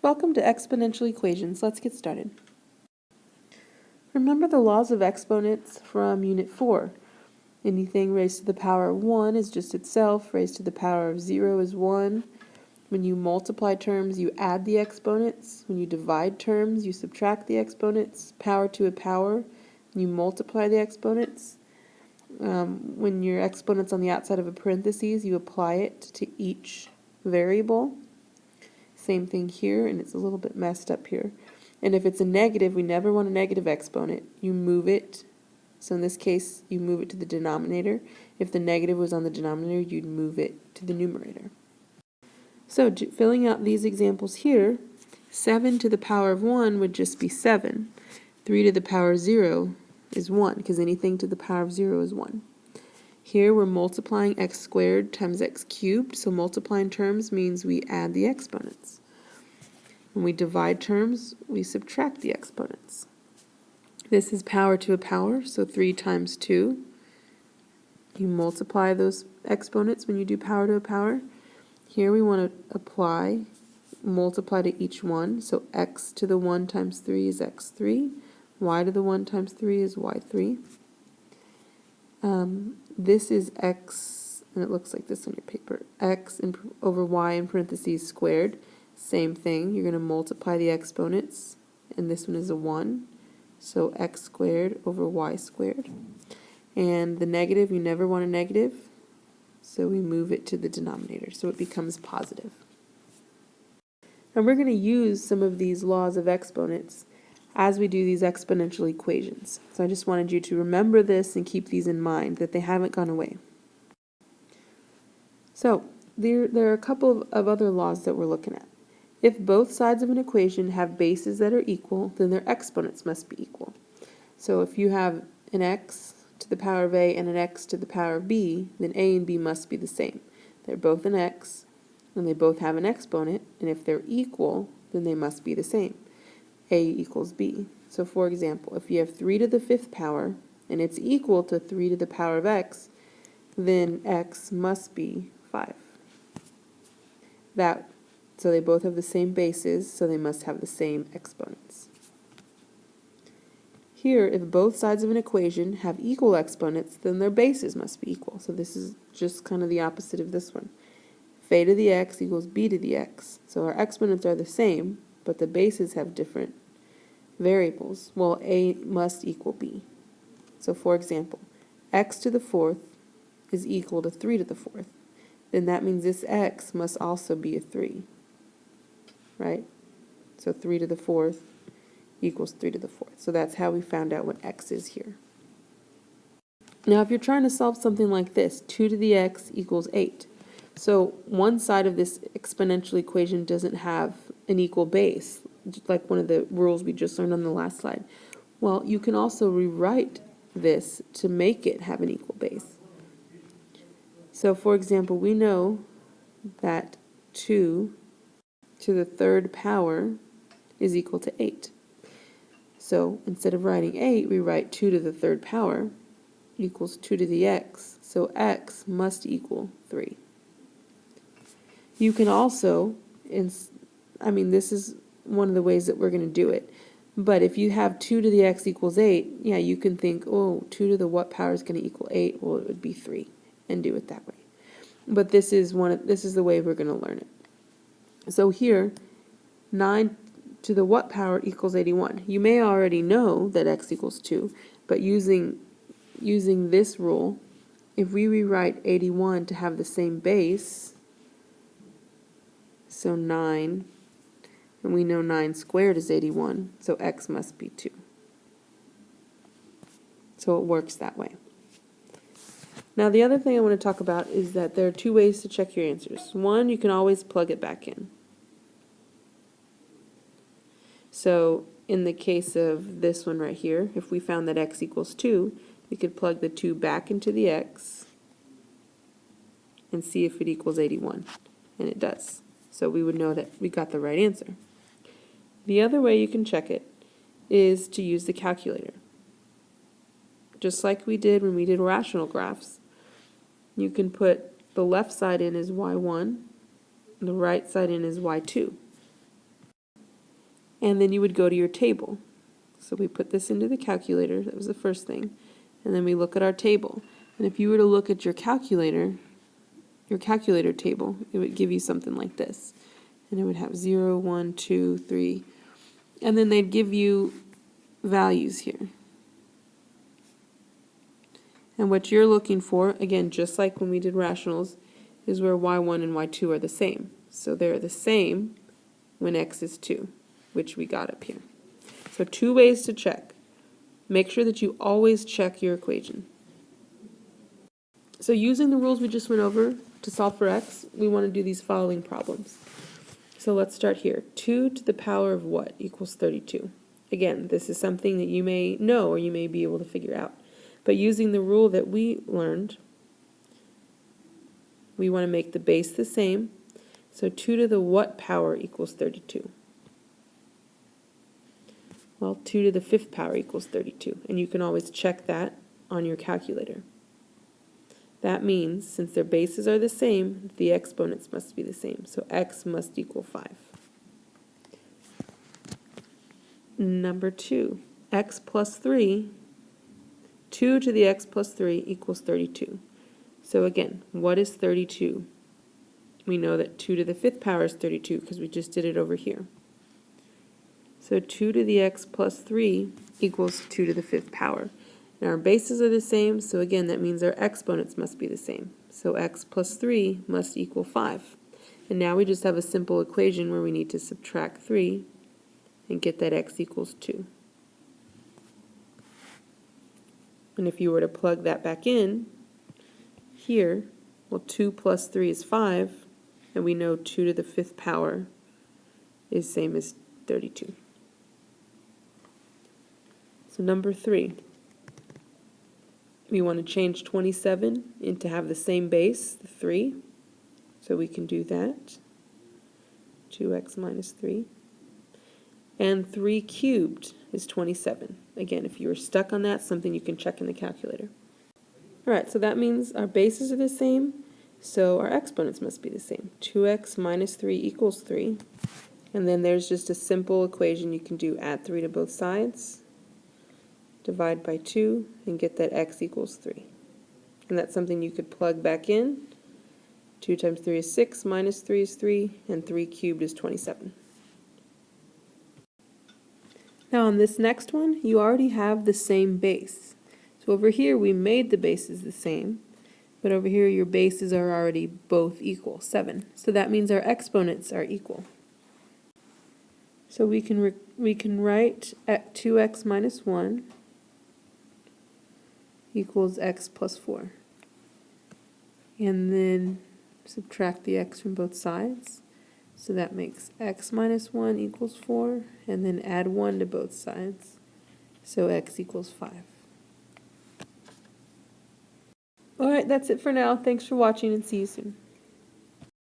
Welcome to Exponential Equations. Let's get started. Remember the laws of exponents from Unit 4. Anything raised to the power of 1 is just itself. Raised to the power of 0 is 1. When you multiply terms, you add the exponents. When you divide terms, you subtract the exponents. Power to a power, you multiply the exponents. When your exponent's on the outside of a parentheses, you apply it to each variable. Same thing here, and it's a little bit messed up here. And if it's a negative, we never want a negative exponent. You move it. So in this case, you move it to the denominator. If the negative was on the denominator, you'd move it to the numerator. So filling out these examples here, 7 to the power of 1 would just be 7. 3 to the power of 0 is 1, because anything to the power of 0 is 1. Here we're multiplying x squared times x cubed, so multiplying terms means we add the exponents. When we divide terms, we subtract the exponents. This is power to a power, so 3 times 2. You multiply those exponents when you do power to a power. Here we want to multiply to each one, so x to the 1 times 3 is x3, y to the 1 times 3 is y3. This is x, and it looks like this on your paper, x over y in parentheses squared. Same thing, you're going to multiply the exponents, and this one is a 1, so x squared over y squared. And the negative, you never want a negative, so we move it to the denominator, so it becomes positive. And we're going to use some of these laws of exponents as we do these exponential equations. So I just wanted you to remember this and keep these in mind, that they haven't gone away. So there are a couple of other laws that we're looking at. If both sides of an equation have bases that are equal, then their exponents must be equal. So if you have an x to the power of a and an x to the power of b, then a and b must be the same. They're both an x, and they both have an exponent, and if they're equal, then they must be the same. A equals b. So for example, if you have 3 to the 5th power, and it's equal to 3 to the power of x, then x must be 5. So they both have the same bases, so they must have the same exponents. Here, if both sides of an equation have equal exponents, then their bases must be equal. So this is just kind of the opposite of this one. If a to the x equals b to the x. So our exponents are the same, but the bases have different variables. Well, a must equal b. So for example, x to the 4th is equal to 3 to the 4th. Then that means this x must also be a 3. Right? So 3 to the 4th equals 3 to the 4th. So that's how we found out what x is here. Now if you're trying to solve something like this, 2 to the x equals 8. So one side of this exponential equation doesn't have an equal base, like one of the rules we just learned on the last slide. Well, you can also rewrite this to make it have an equal base. So for example, we know that 2 to the 3rd power is equal to 8. So instead of writing 8, we write 2 to the 3rd power equals 2 to the x. So x must equal 3. You can also, this is one of the ways that we're going to do it. But if you have 2 to the x equals 8, yeah, you can think, oh, 2 to the what power is going to equal 8? Well, it would be 3, and do it that way. But this is the way we're going to learn it. So here, 9 to the what power equals 81. You may already know that x equals 2, but using this rule, if we rewrite 81 to have the same base, so 9, and we know 9 squared is 81, so x must be 2. So it works that way. Now the other thing I want to talk about is that there are 2 ways to check your answers. One, you can always plug it back in. So in the case of this one right here, if we found that x equals 2, we could plug the 2 back into the x and see if it equals 81. And it does. So we would know that we got the right answer. The other way you can check it is to use the calculator. just like we did when we did rational graphs. You can put the left side in as y1, and the right side in as y2. And then you would go to your table. So we put this into the calculator, that was the first thing, and then we look at our table. And if you were to look at your calculator table, it would give you something like this. And it would have 0, 1, 2, 3, and then they'd give you values here. And what you're looking for, again, just like when we did rationals, is where y1 and y2 are the same. So they're the same when x is 2, which we got up here. So 2 ways to check. Make sure that you always check your equation. So using the rules we just went over to solve for x, we want to do these following problems. So let's start here. 2 to the power of what equals 32? Again, this is something that you may know or you may be able to figure out. But using the rule that we learned, we want to make the base the same. So 2 to the what power equals 32? Well, 2 to the 5th power equals 32. And you can always check that on your calculator. That means, since their bases are the same, the exponents must be the same. So x must equal 5. Number 2, x plus 3, 2 to the x plus 3 equals 32. So again, what is 32? We know that 2 to the 5th power is 32 because we just did it over here. So 2 to the x plus 3 equals 2 to the 5th power. And our bases are the same, so again, that means our exponents must be the same. So x plus 3 must equal 5. And now we just have a simple equation where we need to subtract 3 and get that x equals 2. And if you were to plug that back in here, well, 2 plus 3 is 5, and we know 2 to the 5th power is same as 32. So number 3. We want to change 27 into have the same base, the 3. So we can do that. 2x minus 3. And 3 cubed is 27. Again, if you were stuck on that, something you can check in the calculator. Alright, so that means our bases are the same, so our exponents must be the same. 2x minus 3 equals 3. And then there's just a simple equation you can do. Add 3 to both sides, divide by 2, and get that x equals 3. And that's something you could plug back in. 2 times 3 is 6, minus 3 is 3, and 3 cubed is 27. Now on this next one, you already have the same base. So over here we made the bases the same, but over here your bases are already both equal, 7. So that means our exponents are equal. So we can write at 2x minus 1 equals x plus 4. And then subtract the x from both sides. So that makes x minus 1 equals 4, and then add 1 to both sides. So x equals 5. Alright, that's it for now. Thanks for watching and see you soon.